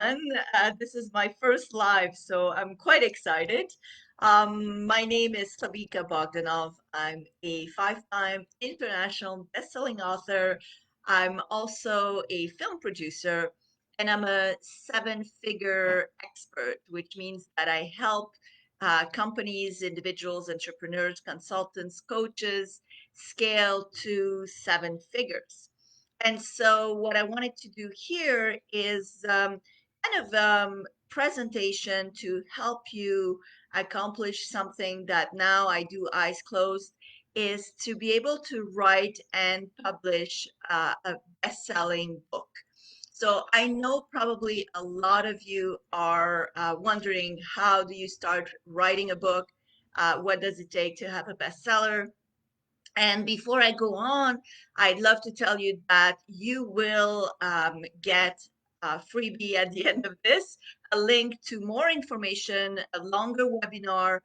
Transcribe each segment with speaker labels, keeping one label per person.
Speaker 1: everyone. This is my first live, so I'm quite excited. My name is Sabika Bogdanov. I'm a five-time international best-selling author. I'm also a film producer, and I'm a seven-figure expert, which means that I help companies, individuals, entrepreneurs, consultants, coaches scale to seven figures. And so what I wanted to do here is kind of presentation to help you accomplish something that now I do eyes closed, is to be able to write and publish a best-selling book. So I know probably a lot of you are wondering, how do you start writing a book? What does it take to have a bestseller? And before I go on, I'd love to tell you that you will get a freebie at the end of this, a link to more information, a longer webinar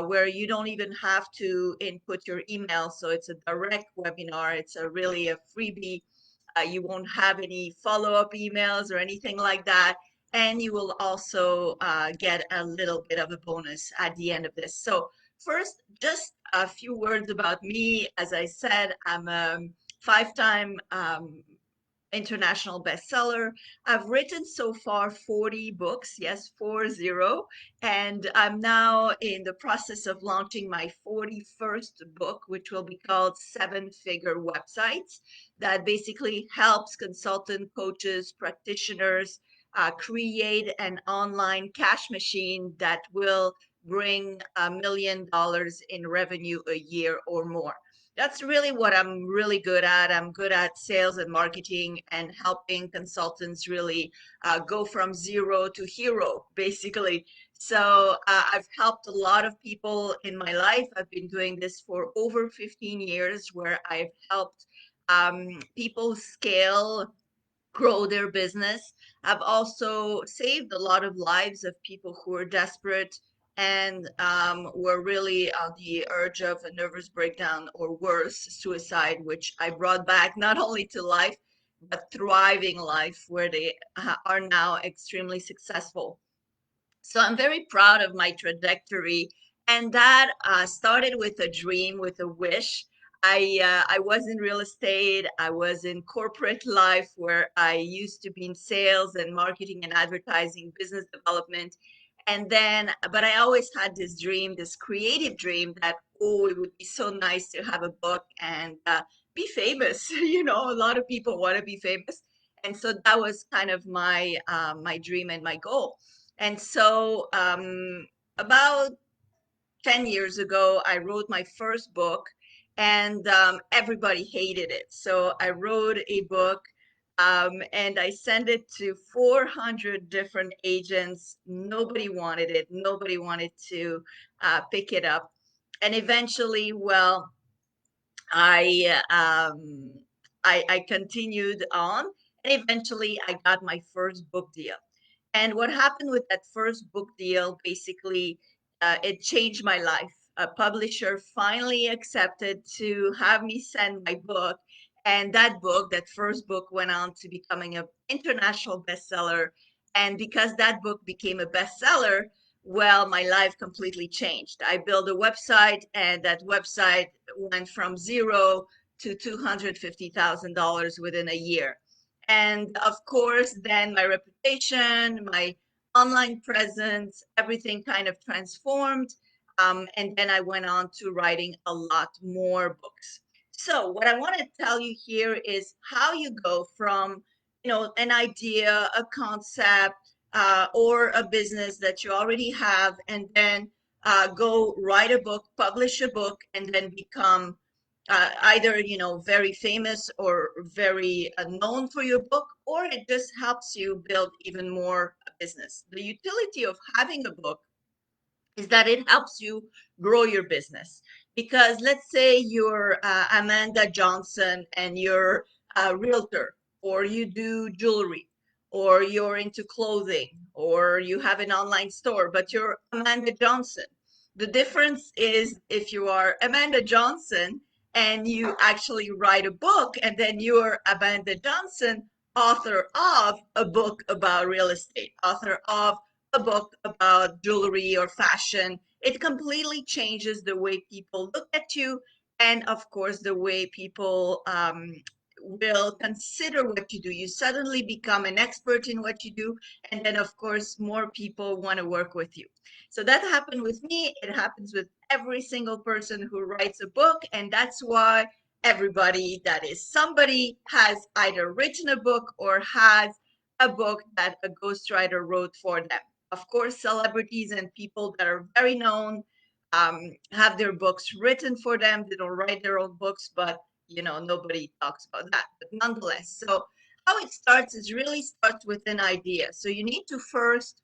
Speaker 1: where you don't even have to input your email. So it's a direct webinar. It's a really a freebie. You won't have any follow-up emails or anything like that. And you will also get a little bit of a bonus at the end of this. So first, just a few words about me. As I said, I'm a five-time international bestseller. I've written so far 40 books, yes, 40, and I'm now in the process of launching my 41st book, which will be called Seven Figure Websites, that basically helps consultant coaches, practitioners create an online cash machine that will bring $1 million in revenue a year or more. That's really what I'm really good at. I'm good at sales and marketing and helping consultants really go from zero to hero, basically. So I've helped a lot of people in my life. I've been doing this for over 15 years, where I've helped people scale, grow their business. I've also saved a lot of lives of people who are desperate and were really on the urge of a nervous breakdown or worse, suicide, which I brought back not only to life, but thriving life, where they are now extremely successful. So I'm very proud of my trajectory, and that started with a dream, with a wish. I was in real estate. I was in corporate life, where I used to be in sales and marketing and advertising, business development. And then, but I always had this dream, this creative dream that, oh, it would be so nice to have a book and be famous. You know, a lot of people want to be famous. And so that was kind of my dream and my goal. And so about 10 years ago, I wrote my first book, and everybody hated it. So I wrote a book, and I sent it to 400 different agents. Nobody wanted it. Nobody wanted to pick it up. And eventually, well, I um, I continued on, and eventually I got my first book deal. And what happened with that first book deal, basically, it changed my life. A publisher finally accepted to have me send my book. And that book, that first book, went on to becoming an international bestseller. And because that book became a bestseller, well, my life completely changed. I built a website, and that website went from zero to $250,000 within a year. And of course, then my reputation, my online presence, everything kind of transformed. And then I went on to writing a lot more books. So what I want to tell you here is how you go from, an idea, a concept, or a business that you already have, and then go write a book, publish a book, and then become either very famous or very known for your book, or it just helps you build even more business. The utility of having a book is that it helps you grow your business. Because let's say you're Amanda Johnson and you're a realtor, or you do jewelry, or you're into clothing, or you have an online store, but you're Amanda Johnson. The difference is, if you are Amanda Johnson and you actually write a book, and then you're Amanda Johnson, author of a book about real estate, author of a book about jewelry or fashion. It completely changes the way people look at you, and of course, the way people will consider what you do. You suddenly become an expert in what you do, and then, of course, more people want to work with you. So that happened with me. It happens with every single person who writes a book, and that's why everybody that is somebody has either written a book or has a book that a ghostwriter wrote for them. Of course, celebrities and people that are very known have their books written for them. They don't write their own books, but nobody talks about that. But nonetheless, so how it starts is really starts with an idea. So you need to first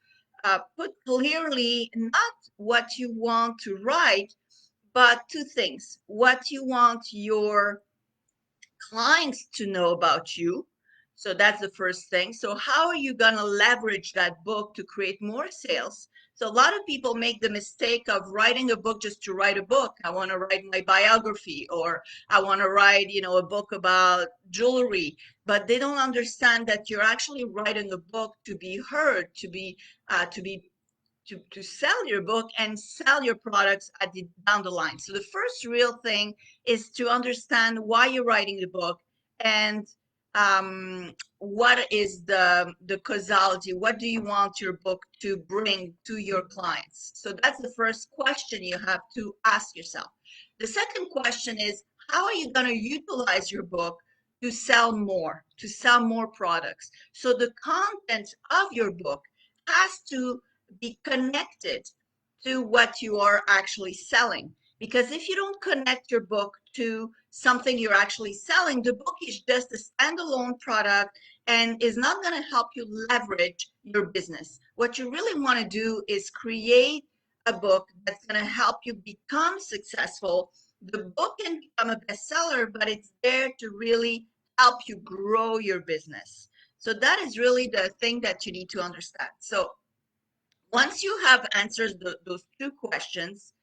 Speaker 1: put clearly not what you want to write, but two things: what you want your clients to know about you. So that's the first thing. So how are you going to leverage that book to create more sales? So a lot of people make the mistake of writing a book just to write a book. I want to write my biography, or I want to write, a book about jewelry, but they don't understand that you're actually writing a book to be heard, to sell your book and sell your products down the line. So the first real thing is to understand why you're writing the book, and what is the causality. What do you want your book to bring to your clients? So that's the first question you have to ask yourself. The second question is, how are you going to utilize your book to sell more products? So the content of your book has to be connected to what you are actually selling. Because if you don't connect your book to something you're actually selling, the book is just a standalone product and is not going to help you leverage your business. What you really want to do is create a book that's going to help you become successful. The book can become a bestseller, but it's there to really help you grow your business. So that is really the thing that you need to understand. So once you have answered those two questions,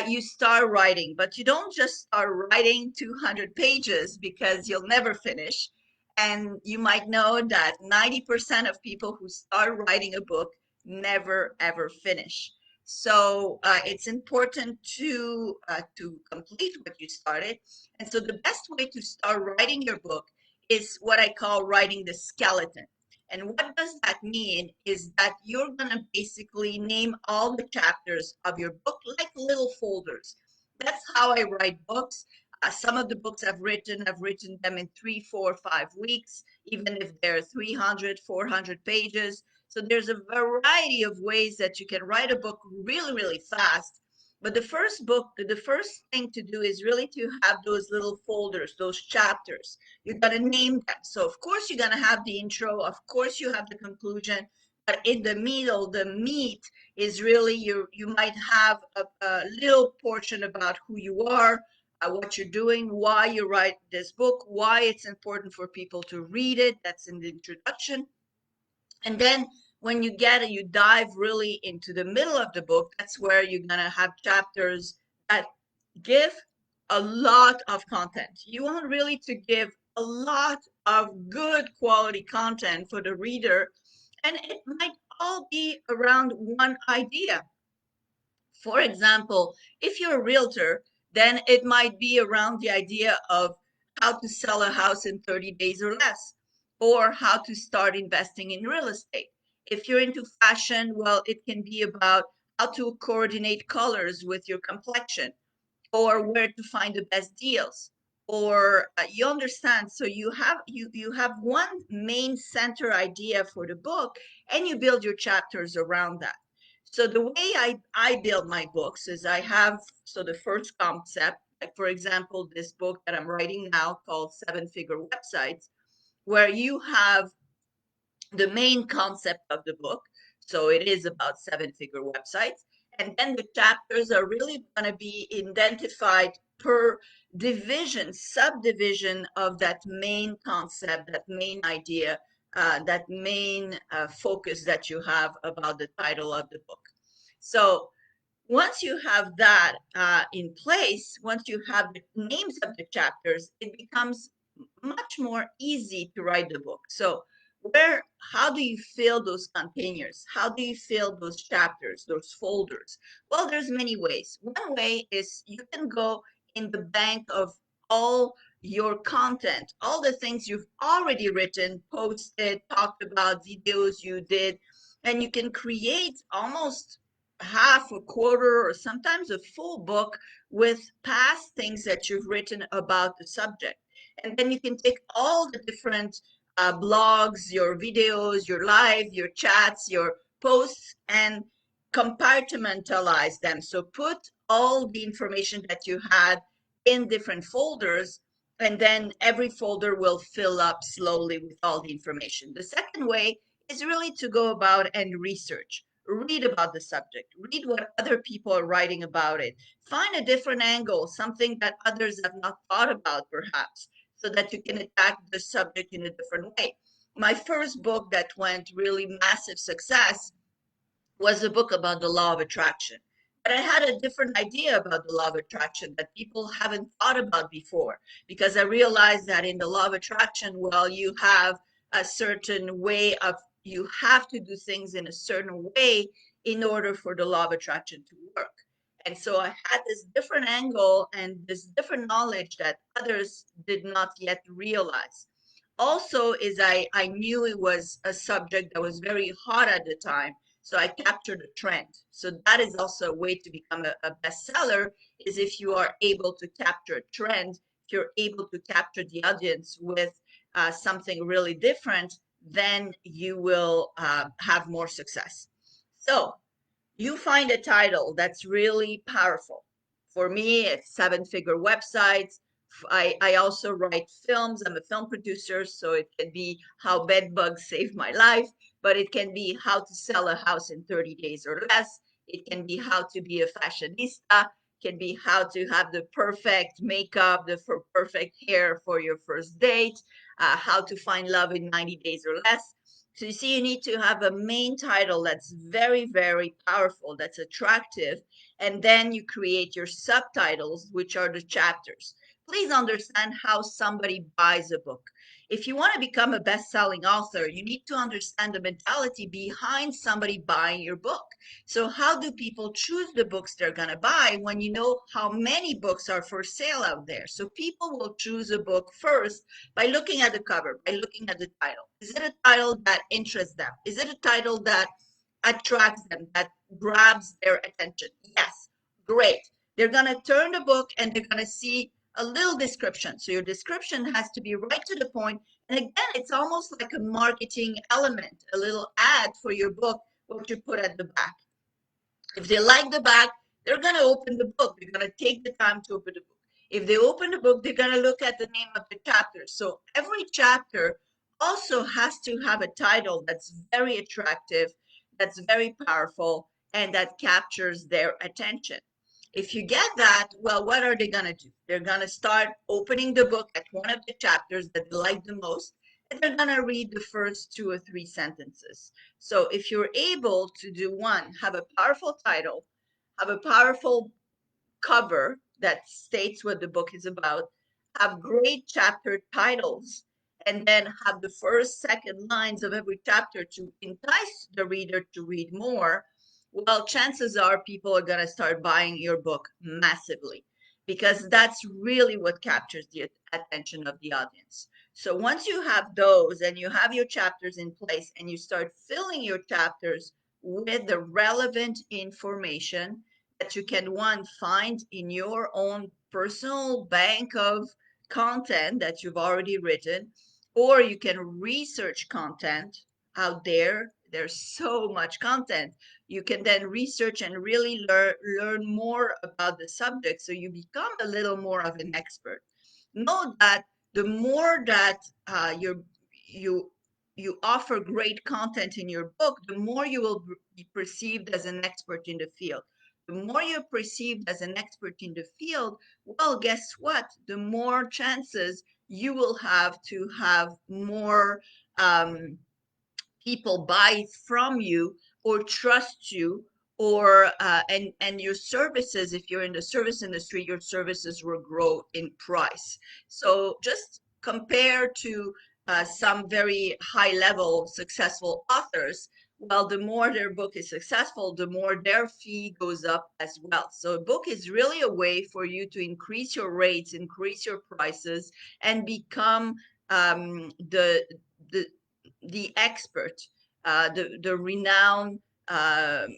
Speaker 1: you start writing, but you don't just start writing 200 pages because you'll never finish. And you might know that 90% of people who start writing a book never ever finish. So it's important to complete what you started. And so the best way to start writing your book is what I call writing the skeleton. And what does that mean is that you're going to basically name all the chapters of your book like little folders. That's how I write books. Some of the books I've written them in 3, 4, 5 weeks, even if they're 300, 400 pages. So there's a variety of ways that you can write a book really, really fast. But the first thing to do is really to have those little folders, those chapters. You got to name them. So of course you're going to have the intro, of course you have the conclusion, but in the middle, the meat is really you might have a little portion about who you are, what you're doing, why you write this book, why it's important for people to read it. That's in the introduction. And then when you dive really into the middle of the book, that's where you're going to have chapters that give a lot of content. You want really to give a lot of good quality content for the reader, and it might all be around one idea. For example, if you're a realtor, then it might be around the idea of how to sell a house in 30 days or less, or how to start investing in real estate. If you're into fashion, well, it can be about how to coordinate colors with your complexion, or where to find the best deals, or you understand. So you have one main center idea for the book, and you build your chapters around that. So the way I build my books is I have, so the first concept, like for example this book that I'm writing now called Seven Figure Websites, where you have the main concept of the book. So it is about seven-figure websites. And then the chapters are really going to be identified per division, subdivision of that main concept, that main idea, that main focus that you have about the title of the book. So once you have that in place, once you have the names of the chapters, it becomes much more easy to write the book. So where, how do you fill those containers? How do you fill those chapters, those folders? Well, there's many ways. One way is you can go in the bank of all your content, all the things you've already written, posted, talked about, videos you did, and you can create almost half, a quarter, or sometimes a full book with past things that you've written about the subject. And then you can take all the different blogs, your videos, your live, your chats, your posts, and compartmentalize them. So put all the information that you had in different folders, and then every folder will fill up slowly with all the information. The second way is really to go about and research. Read about the subject, read what other people are writing about it, find a different angle, something that others have not thought about, perhaps, so that you can attack the subject in a different way. My first book that went really massive success was a book about the law of attraction. But I had a different idea about the law of attraction that people haven't thought about before, because I realized that in the law of attraction, well, you have a certain way of, you have to do things in a certain way in order for the law of attraction to work. And so I had this different angle and this different knowledge that others did not yet realize. Also, is I knew it was a subject that was very hot at the time, so I captured a trend. So that is also a way to become a bestseller, is if you are able to capture a trend, if you're able to capture the audience with something really different, then you will have more success. So you find a title that's really powerful. For me, it's seven-figure websites. I also write films. I'm a film producer, so it can be how bed bugs saved my life, but it can be how to sell a house in 30 days or less. It can be how to be a fashionista. It can be how to have the perfect makeup, the perfect hair for your first date, how to find love in 90 days or less. So you see, you need to have a main title that's very, very powerful, that's attractive, and then you create your subtitles, which are the chapters. Please understand how somebody buys a book. If you want to become a best-selling author, you need to understand the mentality behind somebody buying your book. So how do people choose the books they're going to buy when you know how many books are for sale out there? So people will choose a book first by looking at the cover, by looking at the title. Is it a title that interests them? Is it a title that attracts them, that grabs their attention? Yes, great. They're going to turn the book and they're going to see a little description. So your description has to be right to the point. And again, it's almost like a marketing element, a little ad for your book, what you put at the back. If they like the back, they're going to open the book. They're going to take the time to open the book. If they open the book, they're going to look at the name of the chapter. So every chapter also has to have a title that's very attractive, that's very powerful, and that captures their attention. If you get that, well, what are they going to do? They're going to start opening the book at one of the chapters that they like the most, and they're going to read the first two or three sentences. So if you're able to do one, have a powerful title, have a powerful cover that states what the book is about, have great chapter titles, and then have the first, second lines of every chapter to entice the reader to read more, well, chances are people are going to start buying your book massively, because that's really what captures the attention of the audience. So once you have those and you have your chapters in place and you start filling your chapters with the relevant information that you can, one, find in your own personal bank of content that you've already written, or you can research content out there. There's so much content. You can then research and really learn more about the subject, so you become a little more of an expert. Know that the more that you you offer great content in your book, the more you will be perceived as an expert in the field. The more you're perceived as an expert in the field, well, guess what? The more chances you will have to have more people buy from you or trust you, or and your services, if you're in the service industry, your services will grow in price. So just compared to some very high level successful authors, well, the more their book is successful, the more their fee goes up as well. So a book is really a way for you to increase your rates, increase your prices, and become the the the expert, the renowned um,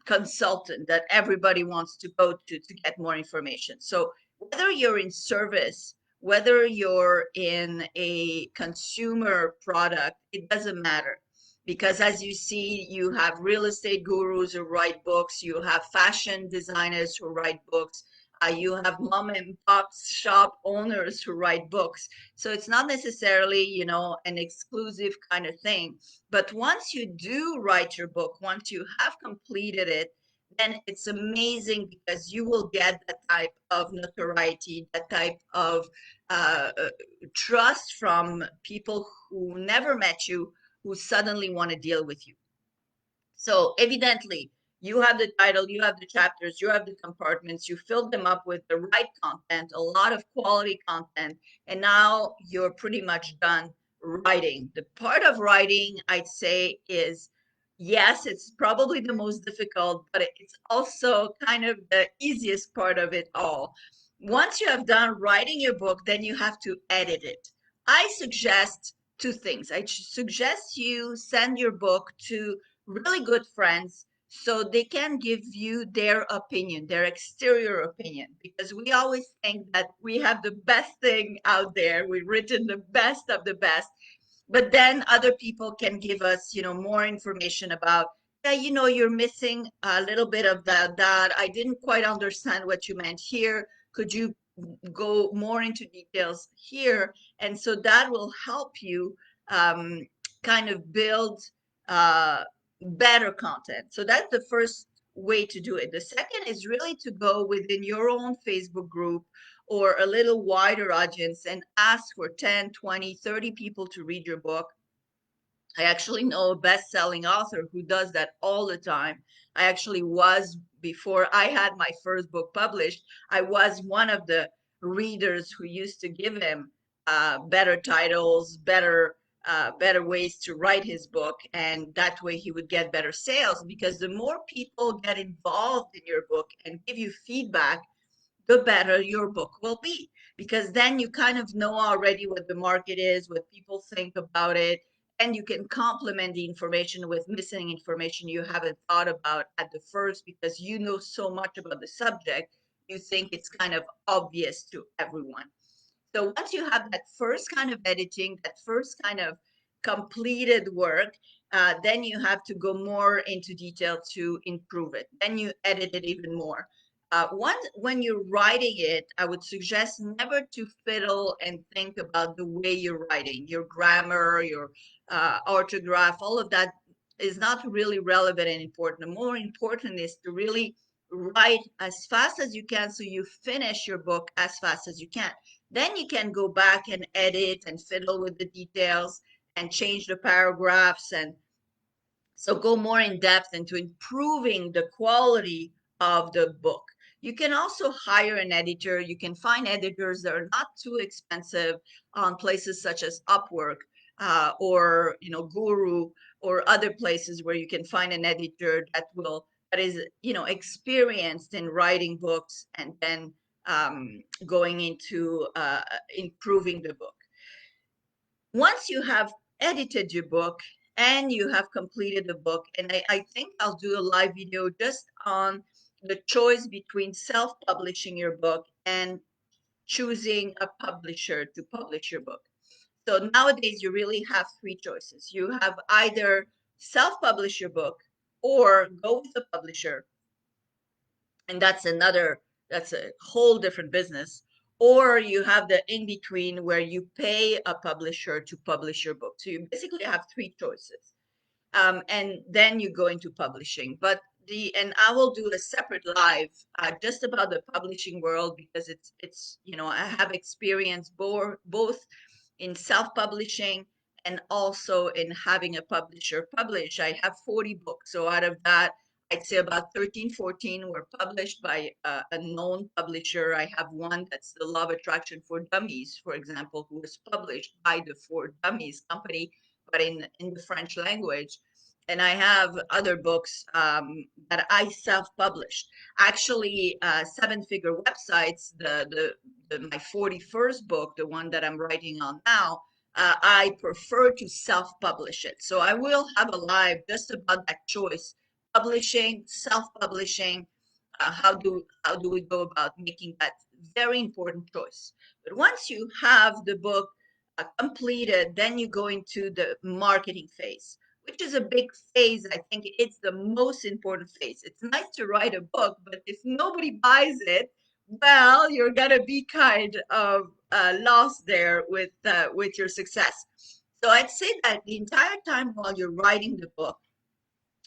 Speaker 1: consultant that everybody wants to go to get more information. So whether you're in service, whether you're in a consumer product, it doesn't matter. Because as you see, you have real estate gurus who write books, you have fashion designers who write books, you have mom and pop shop owners who write books. So it's not necessarily, an exclusive kind of thing. But once you do write your book, once you have completed it, then it's amazing because you will get that type of notoriety, that type of trust from people who never met you, who suddenly want to deal with you. So evidently, you have the title, you have the chapters, you have the compartments, you filled them up with the right content, a lot of quality content, and now you're pretty much done writing. The part of writing, I'd say, is yes, it's probably the most difficult, but it's also kind of the easiest part of it all. Once you have done writing your book, then you have to edit it. I suggest two things. I suggest you send your book to really good friends so they can give you their opinion, their exterior opinion, because we always think that we have the best thing out there. We've written the best of the best, but then other people can give us, more information about, yeah, you're missing a little bit of that. I didn't quite understand what you meant here. Could you go more into details here? And so that will help you um, kind of build uh, better content. So that's the first way to do it. The second is really to go within your own Facebook group or a little wider audience and ask for 10, 20, 30 people to read your book. I actually know a best-selling author who does that all the time. I actually was, before I had my first book published, I was one of the readers who used to give him better titles, better ways to write his book, and that way he would get better sales. Because the more people get involved in your book and give you feedback, the better your book will be, because then you kind of know already what the market is, what people think about it, and you can complement the information with missing information you haven't thought about at the first, because you know so much about the subject, you think it's kind of obvious to everyone. So once you have that first kind of editing, that first kind of completed work, then you have to go more into detail to improve it. Then you edit it even more. When you're writing it, I would suggest never to fiddle and think about the way you're writing, your grammar, your orthograph, all of that is not really relevant and important. The more important is to really write as fast as you can so you finish your book as fast as you can. Then you can go back and edit and fiddle with the details and change the paragraphs, and so go more in depth into improving the quality of the book. You can also hire an editor. You can find editors that are not too expensive on places such as Upwork, or Guru, or other places where you can find an editor that is experienced in writing books and then going into improving the book. Once you have edited your book and you have completed the book, and I think I'll do a live video just on the choice between self-publishing your book and choosing a publisher to publish your book. So nowadays you really have three choices. You have either self-publish your book or go with a publisher, and that's a whole different business. Or you have the in between where you pay a publisher to publish your book. So you basically have three choices, and then you go into publishing. But and I will do a separate live just about the publishing world, because it's I have experience both in self-publishing and also in having a publisher publish. I have 40 books, so out of that I'd say about 13, 14 were published by a known publisher. I have one that's The Love Attraction for Dummies, for example, who was published by the For Dummies company, but in the French language. And I have other books that I self-published. Actually, seven-figure websites, my 41st book, the one that I'm writing on now, I prefer to self-publish it. So I will have a live just about that choice, publishing, self-publishing. How do we go about making that very important choice? But once you have the book completed, then you go into the marketing phase, which is a big phase. I think it's the most important phase. It's nice to write a book, but if nobody buys it, well, you're gonna be kind of lost there with your success. So I'd say that the entire time while you're writing the book,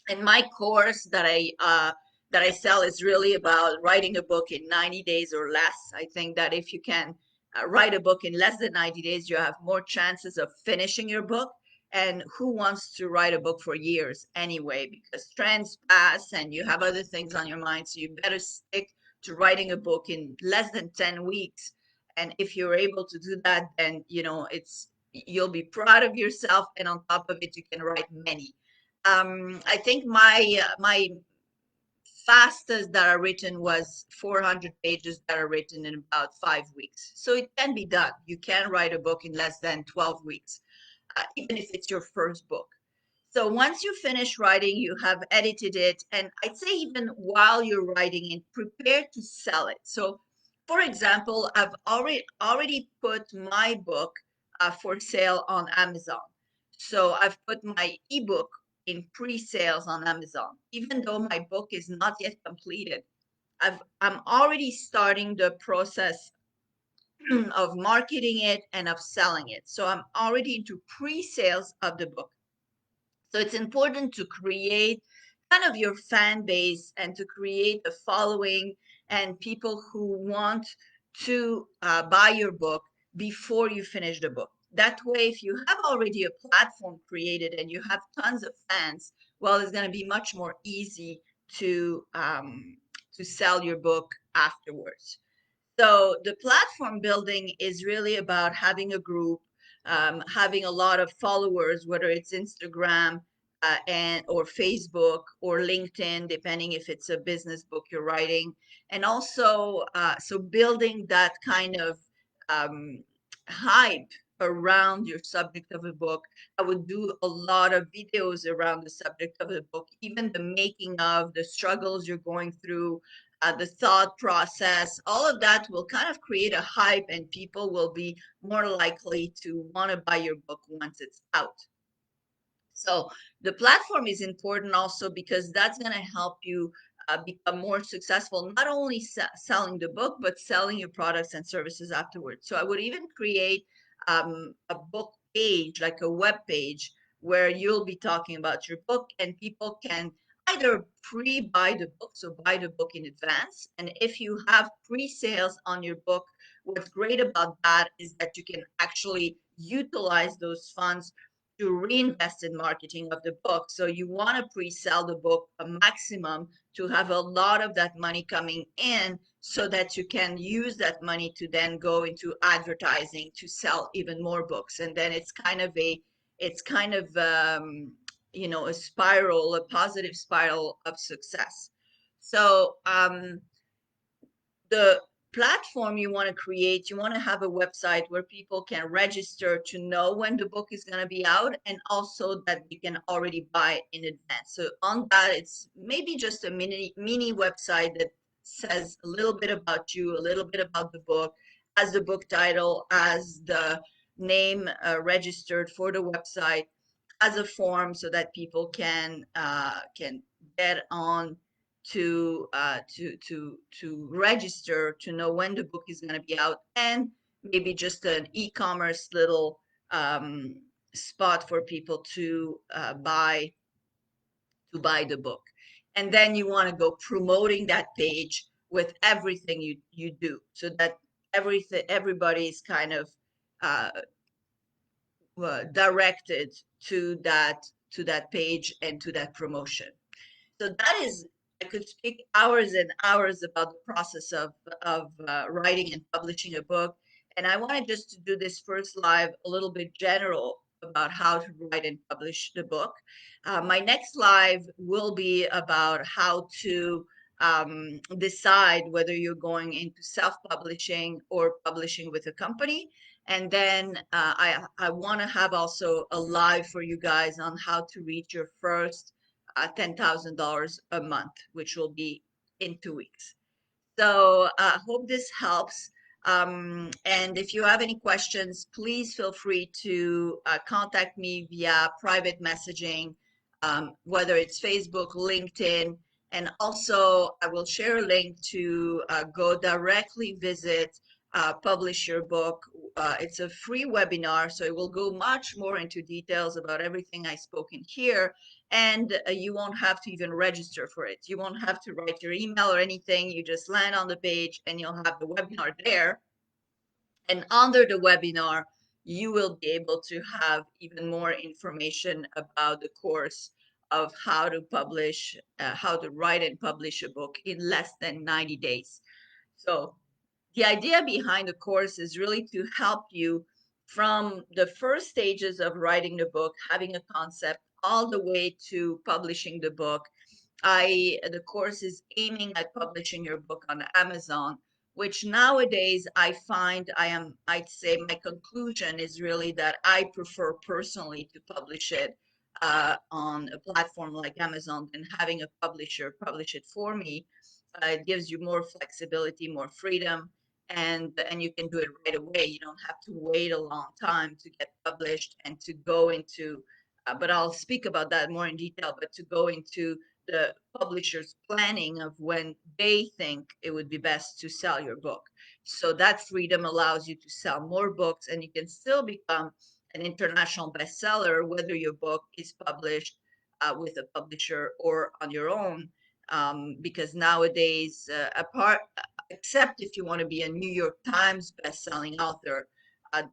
Speaker 1: and my course that I sell is really about writing a book in 90 days or less. I think that if you can write a book in less than 90 days, you have more chances of finishing your book. And who wants to write a book for years anyway? Because trends pass and you have other things on your mind. So you better stick to writing a book in less than 10 weeks. And if you're able to do that, then you'll be proud of yourself. And on top of it, you can write many. I think my fastest that are written was 400 pages that are written in about 5 weeks. So it can be done. You can write a book in less than 12 weeks, even if it's your first book. So once you finish writing, you have edited it, and I'd say even while you're writing it, prepare to sell it. So, for example, I've already put my book for sale on Amazon. So I've put my ebook in pre-sales on Amazon, even though my book is not yet completed. I'm already starting the process of marketing it and of selling it. So I'm already into pre-sales of the book. So it's important to create kind of your fan base and to create a following and people who want to buy your book before you finish the book. That way, if you have already a platform created and you have tons of fans, well, it's going to be much more easy to sell your book afterwards. So the platform building is really about having a group, having a lot of followers, whether it's Instagram and or Facebook or LinkedIn, depending if it's a business book you're writing, and also so building that kind of um, hype around your subject of a book. I would do a lot of videos around the subject of the book, even the making of, the struggles you're going through, the thought process, all of that will kind of create a hype and people will be more likely to want to buy your book once it's out. So the platform is important also because that's going to help you become more successful, not only selling the book, but selling your products and services afterwards. So I would even create a book page, like a web page, where you'll be talking about your book and people can either pre-buy the book, so buy the book in advance. And if you have pre-sales on your book, what's great about that is that you can actually utilize those funds to reinvest in marketing of the book. So you want to pre-sell the book a maximum to have a lot of that money coming in so that you can use that money to then go into advertising to sell even more books. And then it's kind of a spiral, a positive spiral of success. So the platform you want to create, you want to have a website where people can register to know when the book is going to be out and also that they can already buy in advance. So on that, it's maybe just a mini website that says a little bit about you, a little bit about the book, as the book title, as the name registered for the website, as a form so that people can get on to register to know when the book is going to be out, and maybe just an e-commerce little um, spot for people to buy the book. And then you want to go promoting that page with everything you do so that everybody's kind of uh, directed to that page and to that promotion. So that is, I could speak hours and hours about the process of writing and publishing a book. And I wanted just to do this first live a little bit general about how to write and publish the book. My next live will be about how to decide whether you're going into self-publishing or publishing with a company. And then I want to have also a live for you guys on how to reach your first $10,000 a month, which will be in 2 weeks. So hope this helps. And if you have any questions, please feel free to contact me via private messaging, whether it's Facebook, LinkedIn, and also I will share a link to go directly visit Publish Your Book. It's a free webinar, so it will go much more into details about everything I spoke in here, and you won't have to even register for it. You won't have to write your email or anything. You just land on the page and you'll have the webinar there. And under the webinar, you will be able to have even more information about the course of how to publish, how to write and publish a book in less than 90 days. So the idea behind the course is really to help you from the first stages of writing the book, having a concept, all the way to publishing the book. The course is aiming at publishing your book on Amazon, which nowadays I find I'd say my conclusion is really that I prefer personally to publish it on a platform like Amazon than having a publisher publish it for me. It gives you more flexibility, more freedom, and you can do it right away. You don't have to wait a long time to get published and to go into, but I'll speak about that more in detail, but to go into the publisher's planning of when they think it would be best to sell your book. So that freedom allows you to sell more books, and you can still become an international bestseller, whether your book is published with a publisher or on your own. Because nowadays, except if you want to be a New York Times best-selling author,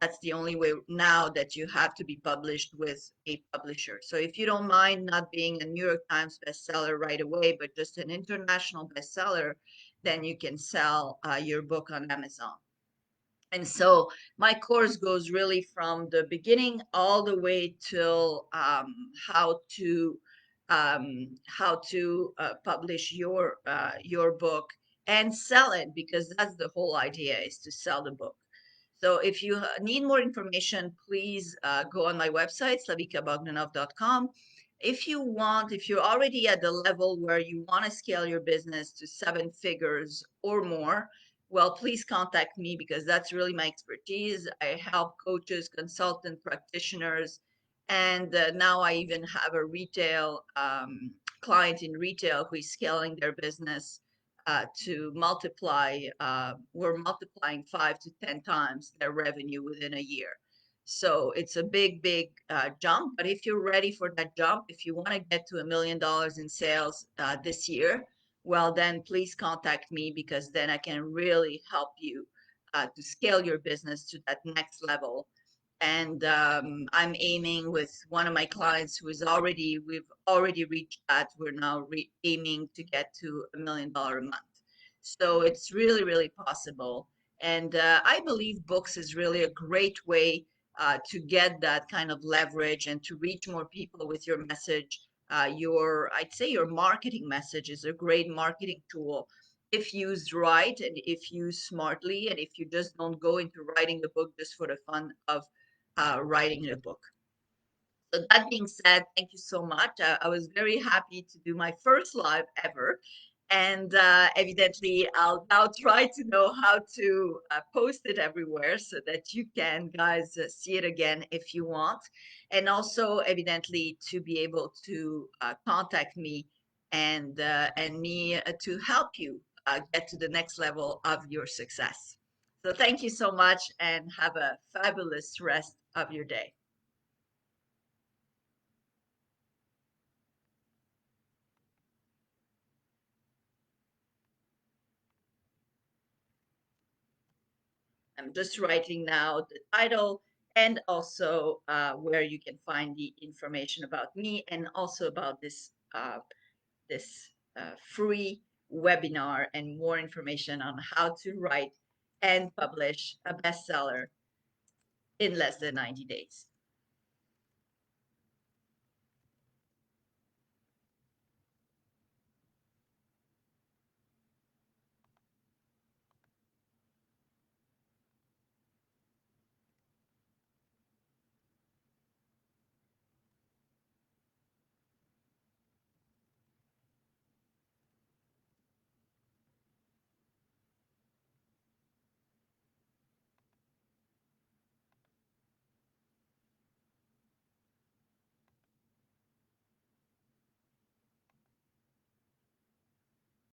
Speaker 1: that's the only way now that you have to be published with a publisher. So if you don't mind not being a New York Times bestseller right away, but just an international bestseller, then you can sell your book on Amazon. And so my course goes really from the beginning all the way till how to publish your book and sell it, because that's the whole idea, is to sell the book. So if you need more information, please go on my website, slavikabogdanov.com. If you're already at the level where you want to scale your business to 7 figures or more, well, please contact me, because that's really my expertise. I help coaches, consultant practitioners, and now I even have a retail client in retail who is scaling their business to multiply, we're multiplying 5 to 10 times their revenue within a year. So it's a big, big jump. But if you're ready for that jump, if you want to get to $1 million in sales this year, well, then please contact me, because then I can really help you to scale your business to that next level. And I'm aiming with one of my clients who is we've already reached that. We're now aiming to get to $1 million a month. So it's really, really possible. And I believe books is really a great way to get that kind of leverage and to reach more people with your message. I'd say your marketing message is a great marketing tool if used right and if used smartly, and if you just don't go into writing the book just for the fun of writing a book. So that being said, thank you so much. I was very happy to do my first live ever. And evidently, I'll now try to know how to post it everywhere so that you can, guys, see it again if you want. And also, evidently, to be able to contact me and me to help you get to the next level of your success. So thank you so much, and have a fabulous rest of your day. I'm just writing now the title, and also where you can find the information about me, and also about this this free webinar and more information on how to write and publish a bestseller in less than 90 days.